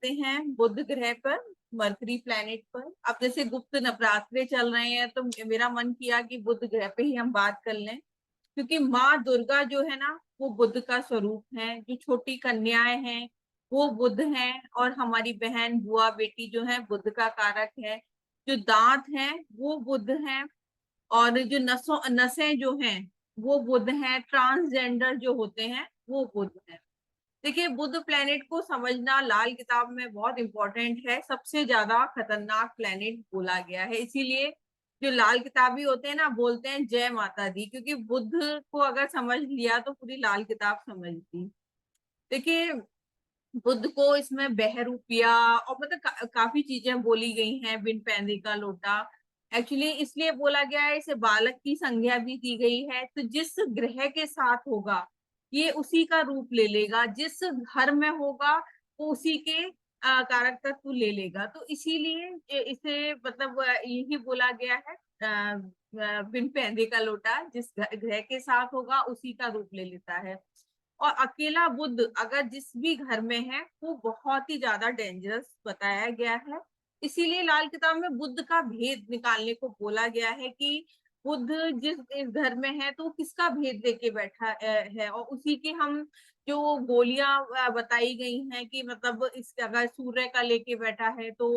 करते हैं बुध ग्रह पर, मरकरी प्लैनेट पर। अब जैसे गुप्त नवरात्रे चल रहे हैं तो मेरा मन किया कि बुध ग्रह पे ही हम बात कर लें, क्योंकि माँ दुर्गा जो है ना वो बुध का स्वरूप है। जो छोटी कन्याएं हैं वो बुध हैं, और हमारी बहन बुआ बेटी जो है बुध का कारक है। जो दांत हैं वो बुध हैं, और जो नसें जो हैं वो बुध हैं। ट्रांसजेंडर जो होते हैं वो बुध हैं। देखिए, बुध प्लेनेट को समझना लाल किताब में बहुत इंपॉर्टेंट है। सबसे ज्यादा खतरनाक प्लेनेट बोला गया है, इसीलिए जो लाल किताबी होते हैं ना बोलते हैं जय माता दी, क्योंकि बुध को अगर समझ लिया तो पूरी लाल किताब समझ ली। देखिए, बुध को इसमें बहरूपिया और मतलब काफी चीजें बोली गई हैं। बिन पैंदी का लोटा एक्चुअली इसलिए बोला गया है, इसे बालक की संज्ञा भी दी गई है। तो जिस ग्रह के साथ होगा ये उसी का रूप ले लेगा, जिस घर में होगा वो उसी के कारक तत्व ले लेगा। तो इसीलिए इसे मतलब यही बोला गया है, बिन पैंदे का लोटा जिस ग्रह के साथ होगा उसी का रूप ले लेता है। और अकेला बुध अगर जिस भी घर में है वो बहुत ही ज्यादा डेंजरस बताया गया है। इसीलिए लाल किताब में बुध का भेद निकालने को बोला गया है कि बुध जिस इस घर में है तो किसका भेद लेके बैठा है। और उसी की हम जो गोलियां बताई गई हैं कि मतलब इस अगर सूर्य का लेके बैठा है तो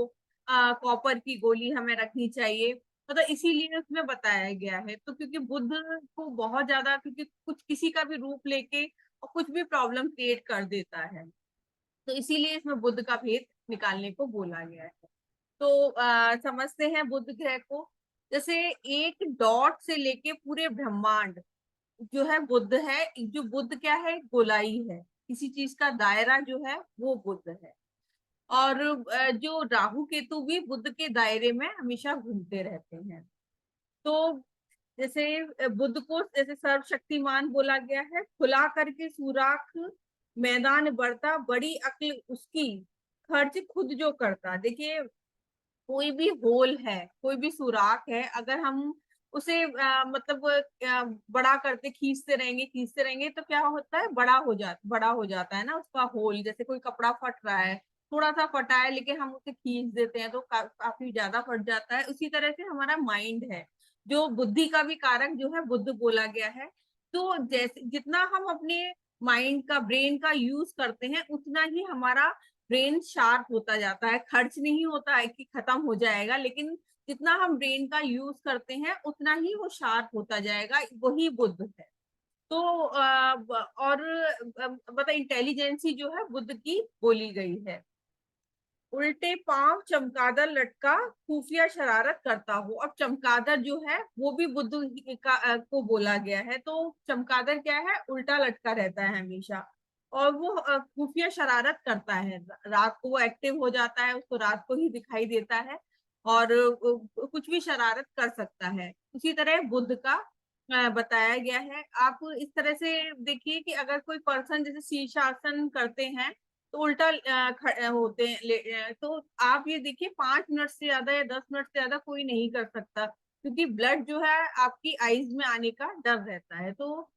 कॉपर की गोली हमें रखनी चाहिए। मतलब इसीलिए उसमें बताया गया है। तो क्योंकि बुध को बहुत ज्यादा, क्योंकि कुछ किसी का भी रूप लेके और कुछ भी प्रॉब्लम क्रिएट कर देता है, तो इसीलिए इसमें बुध का भेद निकालने को बोला गया है। तो समझते हैं बुध ग्रह को। जैसे एक डॉट से लेके पूरे ब्रह्मांड जो है बुध है। जो बुध क्या है, गोलाई है। किसी चीज का दायरा जो है वो बुध है। और जो राहु केतु भी बुध के दायरे में हमेशा घूमते रहते हैं। तो जैसे बुध को जैसे सर्वशक्तिमान बोला गया है। खुला करके सुराख मैदान बढ़ता, बड़ी अक्ल उसकी खर्च खुद जो करता। देखिए, कोई भी होल है, कोई भी सुराख है, अगर हम उसे मतलब बड़ा करते खींचते रहेंगे तो क्या होता है, बड़ा हो जाता है ना उसका होल। जैसे कोई कपड़ा फट रहा है, थोड़ा सा फटा है लेकिन हम उसे खींच देते हैं तो काफी ज्यादा फट जाता है। उसी तरह से हमारा माइंड है, जो बुद्धि का भी कारक जो है बुद्ध बोला गया है। तो जैसे जितना हम अपने माइंड का, ब्रेन का यूज करते हैं उतना ही हमारा ब्रेन शार्प होता जाता है। खर्च नहीं होता है कि खत्म हो जाएगा, लेकिन जितना हम ब्रेन का यूज करते हैं उतना ही वो शार्प होता जाएगा। वही बुद्ध है। तो और मतलब इंटेलिजेंसी जो है बुद्ध की बोली गई है। उल्टे पांव चमगादड़ लटका, खुफिया शरारत करता हो। अब चमगादड़ जो है वो भी बुद्ध को बोला गया है। तो चमगादड़ क्या है, उल्टा लटका रहता है हमेशा, और वो खुफिया शरारत करता है। रात को वो एक्टिव हो जाता है, उसको रात को ही दिखाई देता है, और कुछ भी शरारत कर सकता है। उसी तरह बुद्ध का बताया गया है। आप इस तरह से देखिए कि अगर कोई पर्सन जैसे शीर्षासन करते हैं तो उल्टा होते हैं तो आप ये देखिए 5 मिनट से ज्यादा या 10 मिनट से ज्यादा कोई नहीं कर सकता, क्योंकि ब्लड जो है आपकी आईज में आने का डर रहता है। तो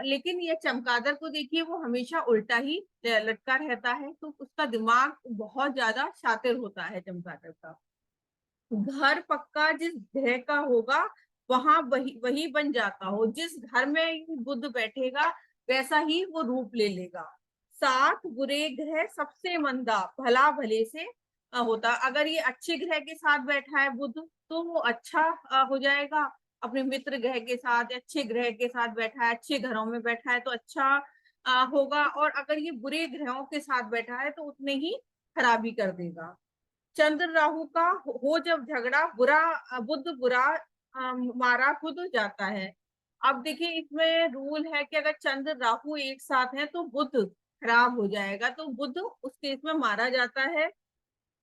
लेकिन ये चमगादड़ को देखिए, वो हमेशा उल्टा ही लटका रहता है, तो उसका दिमाग बहुत ज्यादा शातिर होता है चमगादड़ का। घर पक्का जिस ग्रह का होगा वहां वही वही बन जाता हो। जिस घर में बुध बैठेगा वैसा ही वो रूप ले लेगा। सात बुरे ग्रह सबसे मंदा, भला भले से होता। अगर ये अच्छे ग्रह के साथ बैठा है बुध तो वो अच्छा हो जाएगा। अपने मित्र ग्रह के साथ, अच्छे ग्रह के साथ बैठा है, अच्छे घरों में बैठा है तो अच्छा होगा। और अगर ये बुरे ग्रहों के साथ बैठा है तो उतने ही खराबी कर देगा। चंद्र राहु का हो जब झगड़ा, बुध बुरा मारा खुद जाता है। अब देखिए, इसमें रूल है कि अगर चंद्र राहु एक साथ है तो बुध खराब हो जाएगा, तो बुध उस केस में मारा जाता है।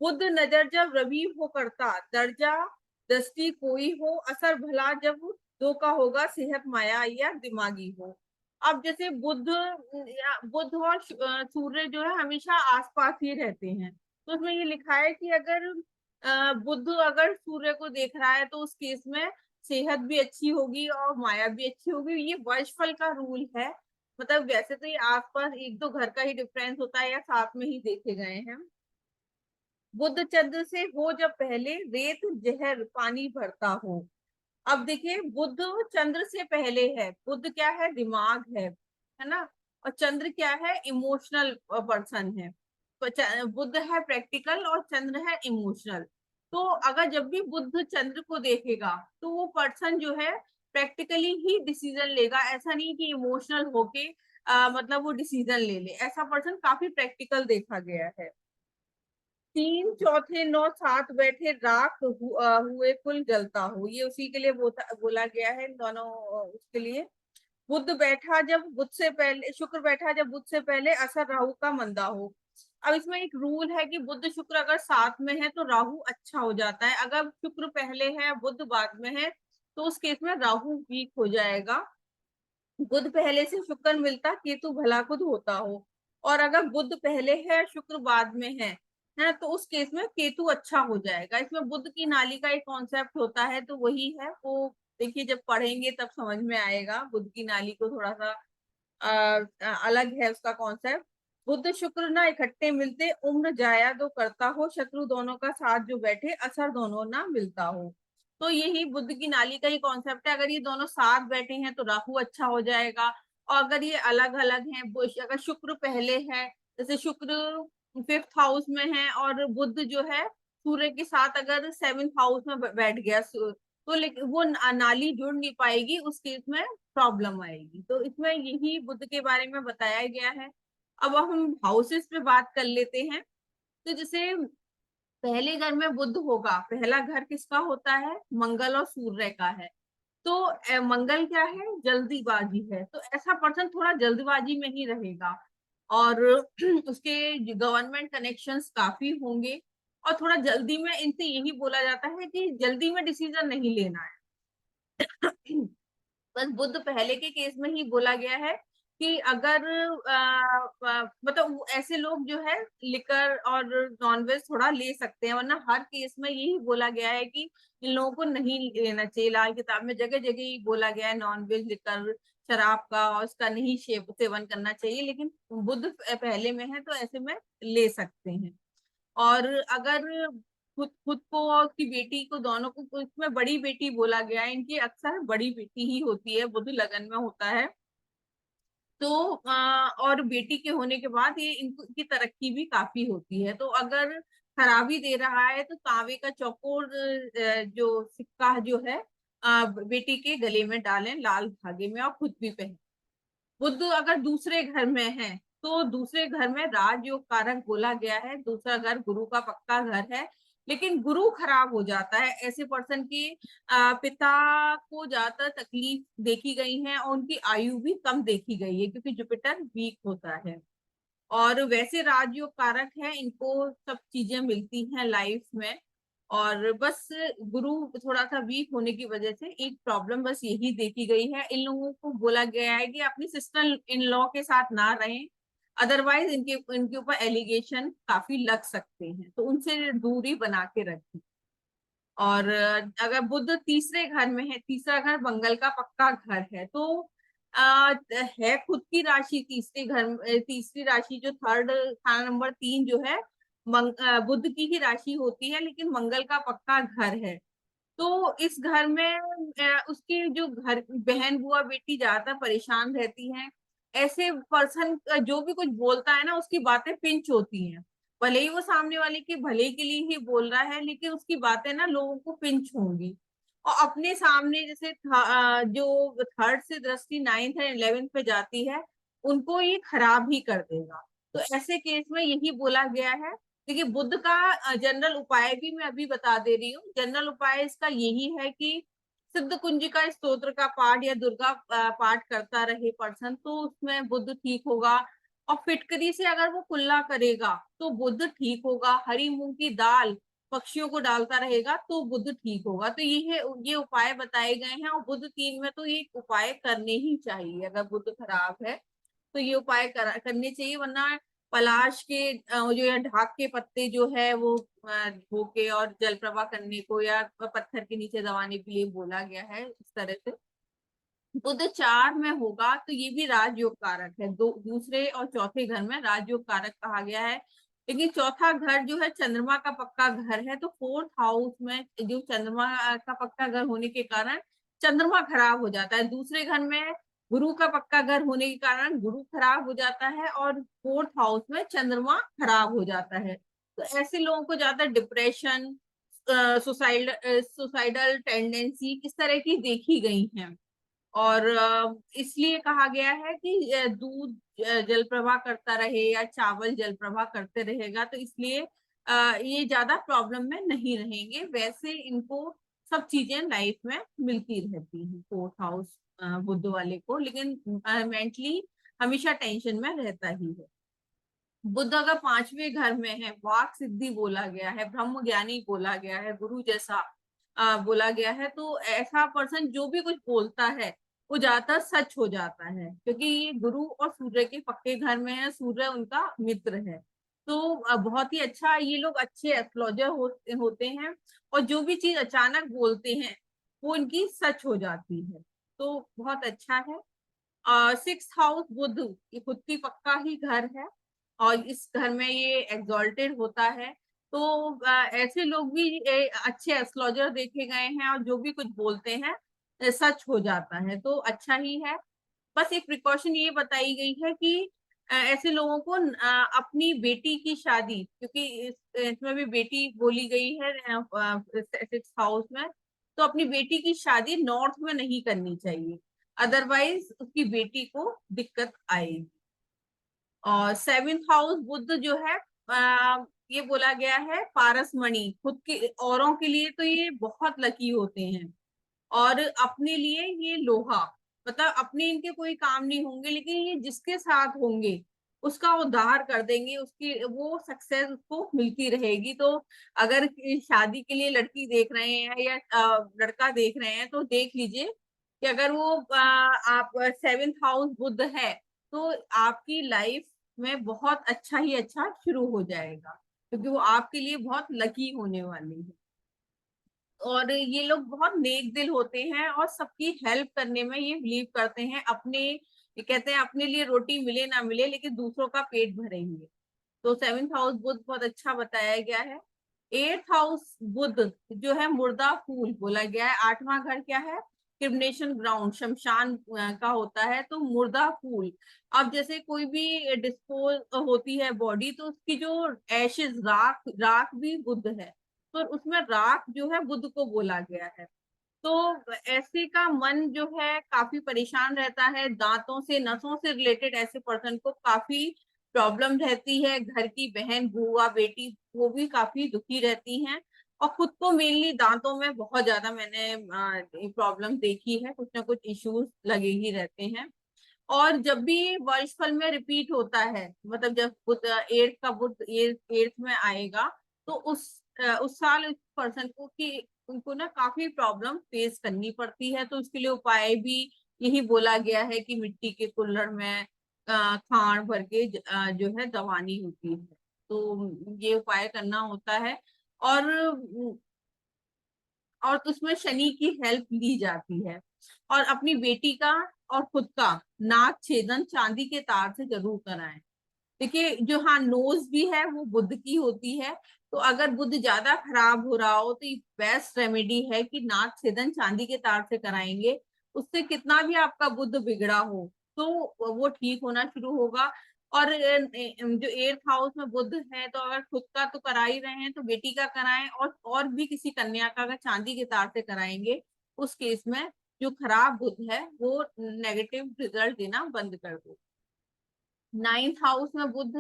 बुध नजर जब रवि हो करता, दर्जा दृष्टि कोई हो, असर भला जब दो का होगा, सेहत माया या दिमागी हो। अब जैसे बुध और सूर्य जो है हमेशा आसपास ही रहते हैं, तो उसमें ये लिखा है कि अगर बुध अगर सूर्य को देख रहा है तो उस केस में सेहत भी अच्छी होगी और माया भी अच्छी होगी। ये वर्षफल का रूल है। मतलब वैसे तो ये आसपास एक दो घर का ही डिफरेंस होता है या साथ में ही देखे गए हैं। बुध चंद्र से हो जब पहले, रेत जहर पानी भरता हो। अब देखिए बुध चंद्र से पहले है, बुध क्या है, दिमाग है ना, और चंद्र क्या है, इमोशनल पर्सन है। तो बुध है प्रैक्टिकल और चंद्र है इमोशनल। तो अगर जब भी बुध चंद्र को देखेगा तो वो पर्सन जो है प्रैक्टिकली ही डिसीजन लेगा, ऐसा नहीं कि इमोशनल होके मतलब वो डिसीजन ले ले। ऐसा पर्सन काफी प्रैक्टिकल देखा गया है। तीन चौथे नौ सात बैठे राख हुए कुल जलता हो, ये उसी के लिए बोला गया है, दोनों उसके लिए। बुध बैठा जब बुध से पहले, शुक्र बैठा जब बुध से पहले, असर राहु का मंदा हो। अब इसमें एक रूल है कि बुध शुक्र अगर साथ में है तो राहु अच्छा हो जाता है, अगर शुक्र पहले है बुध बाद में है तो उस केस में राहु वीक हो जाएगा। बुध पहले से शुक्र मिलता केतु भला खुद होता हो, और अगर बुध पहले है शुक्र बाद में है तो उस केस में केतु अच्छा हो जाएगा। इसमें बुध की नाली का एक कॉन्सेप्ट होता है, तो वही है वो, देखिए जब पढ़ेंगे तब समझ में आएगा। बुध की नाली को थोड़ा सा अलग है उसका कॉन्सेप्ट। बुध शुक्र ना इकट्ठे मिलते, उम्र जाया दो करता हो, शत्रु दोनों का साथ जो बैठे, असर दोनों ना मिलता हो। तो यही बुध की नाली का ही कॉन्सेप्ट है। अगर ये दोनों साथ बैठे हैं तो राहु अच्छा हो जाएगा, और अगर ये अलग अलग हैं, अगर शुक्र पहले है, जैसे शुक्र 5th हाउस में है और बुध जो है सूर्य के साथ अगर 7th हाउस में बैठ गया, तो लेकिन वो नाली जुड़ नहीं पाएगी, उस केस में प्रॉब्लम आएगी। तो इसमें यही बुध के बारे में बताया गया है। अब हम हाउसेस पे बात कर लेते हैं। तो जैसे पहले घर में बुध होगा, पहला घर किसका होता है, मंगल और सूर्य का है। तो मंगल क्या है, जल्दीबाजी है, तो ऐसा पर्सन थोड़ा जल्दबाजी में ही रहेगा, और उसके गवर्नमेंट कनेक्शंस काफी होंगे, और थोड़ा जल्दी में, इनसे यही बोला जाता है कि जल्दी में डिसीजन नहीं लेना है। बस बुध पहले के केस में ही बोला गया है कि अगर मतलब ऐसे लोग जो है लिकर और नॉनवेज थोड़ा ले सकते हैं, वरना हर केस में यही बोला गया है कि इन लोगों को नहीं लेना चाहिए। लाल किताब में जगह जगह ही बोला गया है नॉनवेज, लिकर, शराब का, और उसका नहीं सेवन करना चाहिए, लेकिन बुध पहले में है तो ऐसे में ले सकते हैं। और अगर खुद खुद को और उसकी बेटी को, दोनों को, इसमें बड़ी बेटी बोला गया है, इनकी अक्सर बड़ी बेटी ही होती है, बुध लगन में होता है। तो और बेटी के होने के बाद ये इनकी तरक्की भी काफी होती है। तो अगर खराबी दे रहा है तो तांबे का चौकोर जो सिक्का जो है बेटी के गले में डालें लाल धागे में, और खुद भी पहने। बुध अगर दूसरे घर में है तो दूसरे घर में राजयोग कारक बोला गया है, दूसरा घर गुरु का पक्का घर है, लेकिन गुरु खराब हो जाता है, ऐसे पर्सन की पिता को ज्यादातर तकलीफ देखी गई है, और उनकी आयु भी कम देखी गई है क्योंकि जुपिटर वीक होता है। और वैसे राजयोग कारक है, इनको सब चीजें मिलती हैं लाइफ में, और बस गुरु थोड़ा सा वीक होने की वजह से एक प्रॉब्लम बस यही देखी गई है। इन लोगों को बोला गया है कि अपनी सिस्टर इन लॉ के साथ ना रहें, अदरवाइज इनके इनके ऊपर एलिगेशन काफी लग सकते हैं, तो उनसे दूरी बना के रखें। और अगर बुध तीसरे घर में है, तीसरा घर मंगल का पक्का घर है, तो है खुद की राशि तीसरे घर, तीसरी राशि जो थर्ड खाना नंबर 3 जो है बुध की ही राशि होती है, लेकिन मंगल का पक्का घर है। तो इस घर में उसकी जो घर बहन बुआ बेटी ज्यादातर परेशान रहती हैं। ऐसे पर्सन जो भी कुछ बोलता है ना, उसकी बातें पिंच होती हैं, भले ही वो सामने वाले के भले के लिए ही बोल रहा है, लेकिन उसकी बातें ना लोगों को पिंच होंगी। और अपने सामने जैसे जो थर्ड से दृष्टि 9th है 11th पे जाती है, उनको ये खराब ही कर देगा। तो ऐसे केस में यही बोला गया है। देखिए बुध का जनरल उपाय भी मैं अभी बता दे रही हूँ। जनरल उपाय इसका यही है कि सिद्ध कुंजिका स्तोत्र का पाठ या दुर्गा पाठ करता रहे पर्सन, तो उसमें बुध ठीक होगा। और फिटकरी से अगर वो कुल्ला करेगा तो बुध ठीक होगा। हरी मूंग की दाल पक्षियों को डालता रहेगा तो बुध ठीक होगा। तो ये उपाय बताए गए हैं, और बुध 3 में तो ये उपाय करने ही चाहिए। अगर बुध खराब है तो ये उपाय करने चाहिए, वरना पलाश के जो या ढाक के पत्ते जो है वो धो के और जल प्रवाह करने को, या पत्थर के नीचे दबाने के लिए बोला गया है, इस तरह से। बुध 4 में होगा तो ये भी राजयोग कारक है, दूसरे और चौथे घर में राजयोग कारक कहा गया है। लेकिन चौथा घर जो है चंद्रमा का पक्का घर है, तो फोर्थ हाउस में जो चंद्रमा का पक्का घर होने के कारण चंद्रमा खराब हो जाता है। दूसरे घर में गुरु का पक्का घर होने के कारण गुरु खराब हो जाता है, और फोर्थ हाउस में चंद्रमा खराब हो जाता है। तो ऐसे लोगों को ज्यादा डिप्रेशन, सुसाइडल टेंडेंसी इस तरह की देखी गई हैं। और इसलिए कहा गया है कि दूध जल प्रवाह करता रहे या चावल जल प्रवाह करते रहेगा, तो इसलिए ये ज्यादा प्रॉब्लम में नहीं रहेंगे। वैसे इनको सब चीजें लाइफ में मिलती रहती हैं फोर्थ हाउस बुध वाले को, लेकिन मेंटली हमेशा टेंशन में रहता ही है। बुध अगर पांचवें घर में है, वाक सिद्धि बोला गया है, ब्रह्म ज्ञानी बोला गया है, गुरु जैसा बोला गया है, तो ऐसा पर्सन जो भी कुछ बोलता है वो ज्यादातर सच हो जाता है, क्योंकि ये गुरु और सूर्य के पक्के घर में है, सूर्य उनका मित्र है। तो बहुत ही अच्छा, ये लोग अच्छे एस्ट्रोलॉजर होते हैं, और जो भी चीज अचानक बोलते हैं वो इनकी सच हो जाती है। तो बहुत अच्छा है। सिक्स हाउस बुध ये खुद की पक्का ही घर है, और इस घर में ये एग्जॉल्टेड होता है। तो ऐसे लोग भी अच्छे एस्ट्रोलॉजर देखे गए हैं, और जो भी कुछ बोलते हैं सच हो जाता है, तो अच्छा ही है। बस एक प्रिकॉशन ये बताई गई है कि ऐसे लोगों को अपनी बेटी की शादी, क्योंकि इसमें भी बेटी बोली गई है सिक्स हाउस में, तो अपनी बेटी की शादी नॉर्थ में नहीं करनी चाहिए, अदरवाइज उसकी बेटी को दिक्कत आएगी। और सेवेंथ हाउस बुध जो है ये बोला गया है पारसमणि, खुद के औरों के लिए तो ये बहुत लकी होते हैं, और अपने लिए ये लोहा, मतलब अपने इनके कोई काम नहीं होंगे, लेकिन ये जिसके साथ होंगे उसका उद्धार कर देंगे, उसकी वो सक्सेस उसको मिलती रहेगी। तो अगर शादी के लिए लड़की देख रहे हैं या लड़का देख रहे हैं, तो देख लीजिए कि अगर वो आप सेवेंथ हाउस बुध है, तो आपकी लाइफ में बहुत अच्छा ही अच्छा शुरू हो जाएगा, क्योंकि वो आपके लिए बहुत लकी होने वाली है। और ये लोग बहुत नेक दिल होते हैं, और सबकी हेल्प करने में ये बिलीव करते हैं। ये कहते हैं अपने लिए रोटी मिले ना मिले, लेकिन दूसरों का पेट भरेंगे। तो सेवेंथ हाउस बुध बहुत अच्छा बताया गया है। एट्थ हाउस बुध जो है मुर्दा फूल बोला गया है। आठवां घर क्या है? क्रिमिनेशन ग्राउंड, शमशान का होता है, तो मुर्दा फूल। अब जैसे कोई भी डिस्पोज होती है बॉडी, तो उसकी जो एशेज, राख राख भी बुध है, तो उसमें राख जो है बुध को बोला गया है। तो ऐसे का मन जो है काफी परेशान रहता है, दांतों से, नसों से रिलेटेड ऐसे पर्सन को काफी प्रॉब्लम रहती है। घर की बहन, बुआ, बेटी वो भी काफी दुखी रहती हैं, और खुद को मेनली दांतों में बहुत ज्यादा मैंने प्रॉब्लम देखी है, कुछ ना कुछ इश्यूज लगे ही रहते हैं। और जब भी वर्षफल में रिपीट होता है, मतलब जब बुध एट्थ का बुध एट्थ में आएगा, तो उस साल उस पर्सन को कि उनको ना काफी प्रॉब्लम फेस करनी पड़ती है। तो उसके लिए उपाय भी यही बोला गया है कि मिट्टी के कुल्हड़ में खांड भर के जो है दबानी होती है, तो ये उपाय करना होता है। और उसमें शनि की हेल्प ली जाती है। और अपनी बेटी का और खुद का नाक छेदन चांदी के तार से जरूर कराएं। देखिए, जो हाँ नोज भी है वो बुध की होती है, तो अगर बुध ज्यादा खराब हो रहा हो, तो बेस्ट रेमेडी है कि नाक छेदन चांदी के तार से कराएंगे। उससे कितना भी आपका बुध बिगड़ा हो, तो वो ठीक होना शुरू होगा। और जो एट्थ हाउस में बुध है, तो अगर खुद का तो करा ही रहे हैं, तो बेटी का कराएं, और भी किसी कन्या का अगर चांदी के तार से कराएंगे, उस केस में जो खराब बुध है वो नेगेटिव रिजल्ट देना बंद कर दो। नाइन्थ हाउस में बुध,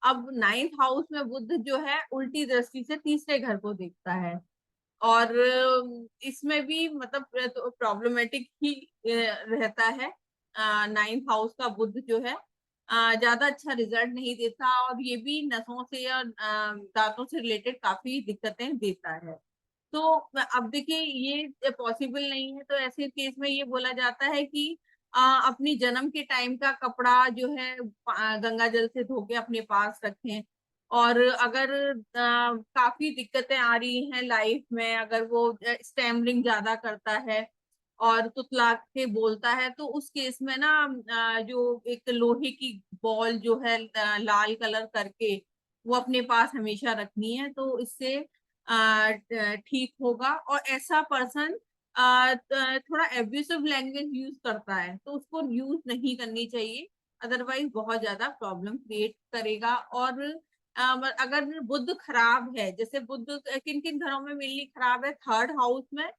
अब नाइन्थ हाउस में बुध जो है उल्टी दृष्टि से तीसरे घर को देखता है, और इसमें भी मतलब प्रॉब्लमेटिक ही रहता है। नाइन्थ हाउस का बुध जो है ज्यादा अच्छा रिजल्ट नहीं देता, और ये भी नसों से और दांतों से रिलेटेड काफी दिक्कतें देता है। तो अब देखिए, ये पॉसिबल नहीं है, तो ऐसे केस में ये बोला जाता है कि अपनी जन्म के टाइम का कपड़ा जो है गंगा जल से धो के अपने पास रखें। और अगर काफी दिक्कतें आ रही हैं लाइफ में, अगर वो स्टैमरिंग ज्यादा करता है और तुतला के बोलता है, तो उस केस में ना जो एक लोहे की बॉल जो है लाल कलर करके वो अपने पास हमेशा रखनी है, तो इससे ठीक होगा। और ऐसा पर्सन थोड़ा एब्यूसिव लैंग्वेज यूज करता है तो उसको यूज नहीं करनी चाहिए, अदरवाइज बहुत ज्यादा प्रॉब्लम क्रिएट करेगा। और अगर बुध खराब है, जैसे बुध किन किन घरों में मेनली खराब है, थर्ड हाउस में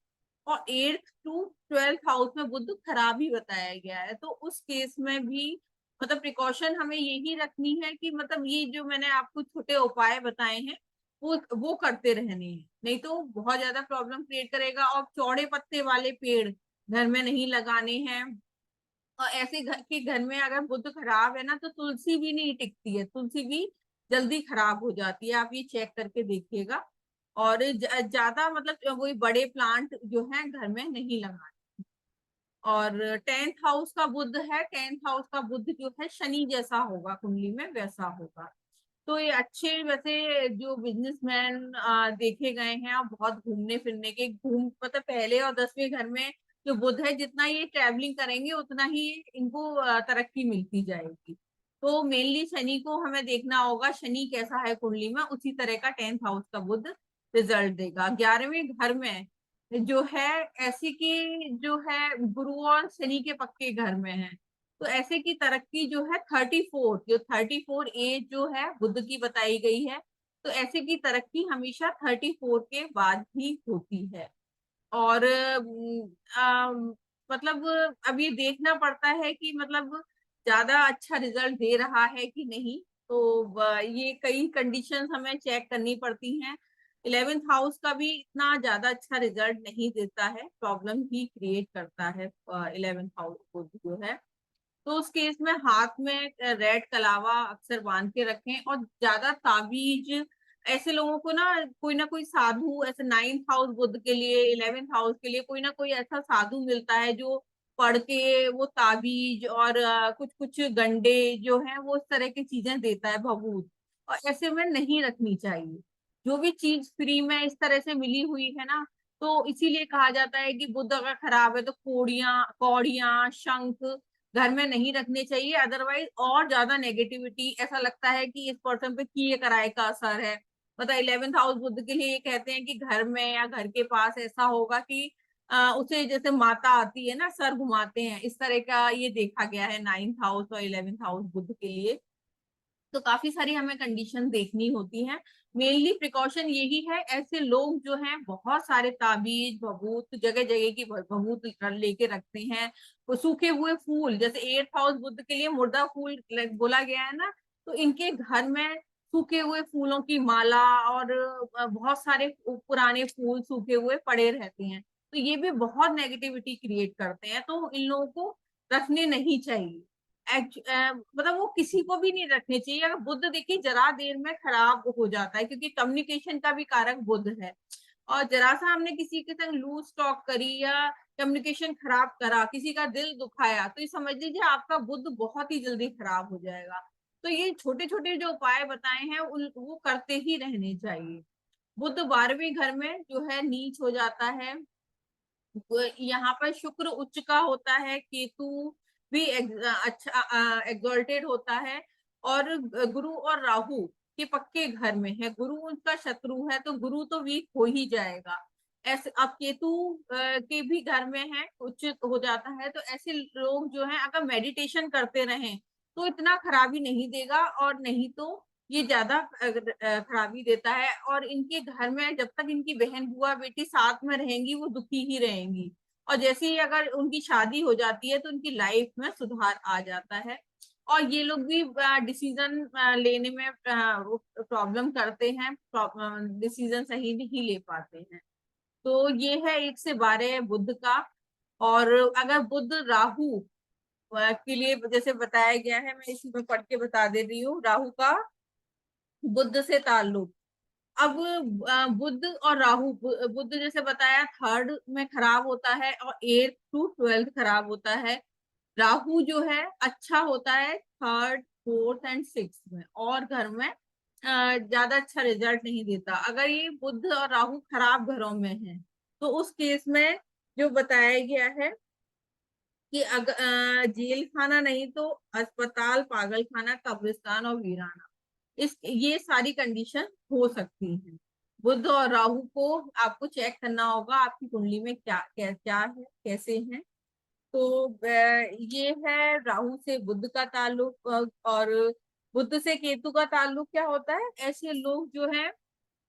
और 8th टू 12th हाउस में बुध खराब ही बताया गया है। तो उस केस में भी मतलब प्रिकॉशन हमें यही रखनी है कि मतलब ये जो मैंने आपको छोटे उपाय बताए हैं वो करते रहने हैं, नहीं तो बहुत ज्यादा प्रॉब्लम क्रिएट करेगा। और चौड़े पत्ते वाले पेड़ घर में नहीं लगाने हैं। और ऐसे घर के घर में अगर बुध खराब है ना तो तुलसी भी नहीं टिकती है, तुलसी भी जल्दी खराब हो जाती है, आप ये चेक करके देखिएगा। और ज्यादा मतलब वही बड़े प्लांट जो है घर में नहीं लगाने। और 10th हाउस का बुध है, 10th हाउस का बुध जो है शनि जैसा होगा, कुंडली में वैसा होगा। तो ये अच्छे वैसे जो बिजनेसमैन देखे गए हैं, और बहुत घूमने फिरने के घूम मतलब पहले और 10वें घर में जो बुध है, जितना ये ट्रैवलिंग करेंगे उतना ही इनको तरक्की मिलती जाएगी। तो मेनली शनि को हमें देखना होगा, शनि कैसा है कुंडली में, उसी तरह का 10th हाउस का बुध रिजल्ट देगा। 11वें घर में जो है ऐसे की जो है गुरु और शनि के पक्के घर में है, तो ऐसे की तरक्की जो है 34 जो 34 एज जो है बुध की बताई गई है, तो ऐसे की तरक्की हमेशा 34 के बाद ही होती है। और मतलब अब ये देखना पड़ता है कि मतलब ज्यादा अच्छा रिजल्ट दे रहा है कि नहीं। तो ये कई कंडीशंस हमें चेक करनी पड़ती हैं। 11th हाउस का भी इतना ज्यादा अच्छा रिजल्ट नहीं देता है, प्रॉब्लम ही क्रिएट करता है 11th हाउस को जो है। तो उस केस में हाथ में रेड कलावा अक्सर बांध के रखें। और ज्यादा ताबीज ऐसे लोगों को ना कोई साधु ऐसे 9th हाउस बुध के लिए, 11th हाउस के लिए कोई ना कोई ऐसा साधु मिलता है जो पढ़ के वो ताबीज और कुछ कुछ गंडे जो है वो इस तरह की चीजें देता है भभूत, और ऐसे में नहीं रखनी चाहिए। जो भी चीज फ्री में इस तरह से मिली हुई है ना, तो इसीलिए कहा जाता है कि बुध अगर खराब है तो कौड़ियां कौड़ियां शंख घर में नहीं रखने चाहिए, अदरवाइज और ज्यादा नेगेटिविटी ऐसा लगता है कि इस पर्सन पे किए कराए का असर है। मतलब 11th हाउस बुध के लिए ये कहते हैं कि घर में या घर के पास ऐसा होगा कि उसे जैसे माता आती है ना, सर घुमाते हैं, इस तरह का ये देखा गया है 9th हाउस और 11th हाउस बुध के लिए। तो काफी सारी हमें कंडीशन देखनी होती है। मेनली प्रिकॉशन यही है, ऐसे लोग जो हैं बहुत सारे ताबीज भभूत जगह जगह की भभूत लेके रखते हैं। वो सूखे हुए फूल, जैसे 8th हाउस बुद्ध के लिए मुर्दा फूल बोला गया है ना, तो इनके घर में सूखे हुए फूलों की माला और बहुत सारे पुराने फूल सूखे हुए पड़े रहते हैं, तो ये भी बहुत नेगेटिविटी क्रिएट करते हैं, तो इन लोगों को रखने नहीं चाहिए। मतलब वो किसी को भी नहीं रखने चाहिए। अगर बुध देखिए जरा देर में खराब हो जाता है, क्योंकि कम्युनिकेशन का भी कारक बुध है। और जरा सा हमने किसी के संग लूज टॉक करी या कम्युनिकेशन खराब करा, किसी का दिल दुखाया, तो ये समझ लीजिए आपका बुध बहुत ही जल्दी खराब हो जाएगा। तो ये छोटे छोटे जो उपाय बताए हैं वो करते ही रहने चाहिए। बुध 12वें घर में जो है नीच हो जाता है। यहाँ पर शुक्र उच्च का होता है, केतु भी अच्छा एग्जॉल्टेड होता है। और गुरु और राहु के पक्के घर में है, गुरु उनका शत्रु है, तो गुरु तो वीक हो ही जाएगा। ऐसे अब केतु के भी घर में है, उच्च हो जाता है, तो ऐसे लोग जो हैं अगर मेडिटेशन करते रहें तो इतना खराबी नहीं देगा, और नहीं तो ये ज्यादा खराबी देता है। और इनके घर में जब तक इनकी बहन बुआ बेटी साथ में रहेंगी वो दुखी ही रहेंगी, और जैसे ही अगर उनकी शादी हो जाती है तो उनकी लाइफ में सुधार आ जाता है। और ये लोग भी डिसीजन लेने में प्रॉब्लम करते हैं, डिसीजन सही नहीं ले पाते हैं। तो ये है 1 से 12 बुध का। और अगर बुध राहु के लिए जैसे बताया गया है, मैं इसी में पढ़ के बता दे रही हूँ, राहु का बुध से ताल्लुक। अब बुध और राहु, बुध जैसे बताया थर्ड में खराब होता है और 8th to 12th खराब होता है। राहु जो है अच्छा होता है थर्ड फोर्थ एंड सिक्स में, और घर में ज्यादा अच्छा रिजल्ट नहीं देता। अगर ये बुध और राहु खराब घरों में है तो उस केस में जो बताया गया है कि अगर जेल खाना नहीं तो अस्पताल, पागल खाना, कब्रिस्तान और वीराना। ये सारी कंडीशन हो सकती है। बुध और राहु को आपको चेक करना होगा आपकी कुंडली में क्या क्या क्या है, कैसे है। तो ये है राहु से बुध का ताल्लुक। और बुध से केतु का ताल्लुक क्या होता है, ऐसे लोग जो है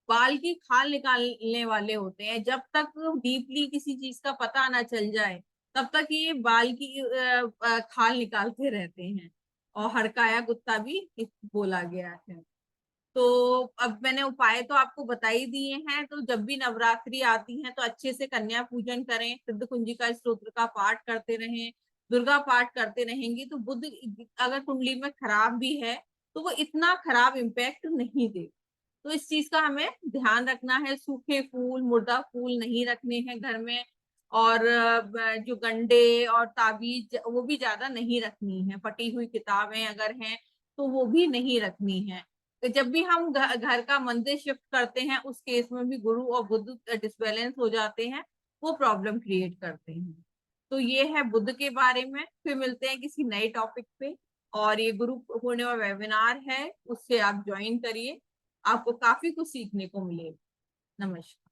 बाल की खाल निकालने वाले होते हैं। जब तक डीपली किसी चीज का पता ना चल जाए तब तक ये बाल की खाल निकालते रहते हैं। और हड़काया कुत्ता भी बोला गया है। तो अब मैंने उपाय तो आपको बता ही दिए हैं। तो जब भी नवरात्रि आती है तो अच्छे से कन्या पूजन करें, सिद्ध कुंजिका स्त्रोत्र का पाठ करते रहें, दुर्गा पाठ करते रहेंगे तो बुध अगर कुंडली में खराब भी है तो वो इतना खराब इम्पैक्ट नहीं दे। तो इस चीज का हमें ध्यान रखना है। सूखे फूल, मुर्दा फूल नहीं रखने हैं घर में। और जो गंडे और ताबीज वो भी ज्यादा नहीं रखनी है। फटी हुई किताबें अगर हैं तो वो भी नहीं रखनी है। तो जब भी हम घर का मंदिर शिफ्ट करते हैं उस केस में भी गुरु और बुध डिसबैलेंस हो जाते हैं, वो प्रॉब्लम क्रिएट करते हैं। तो ये है बुध के बारे में। फिर मिलते हैं किसी नए टॉपिक पे। और ये गुरु पूर्णिमा वेबिनार है, उससे आप ज्वाइन करिए, आपको काफी कुछ सीखने को मिलेगा। नमस्कार।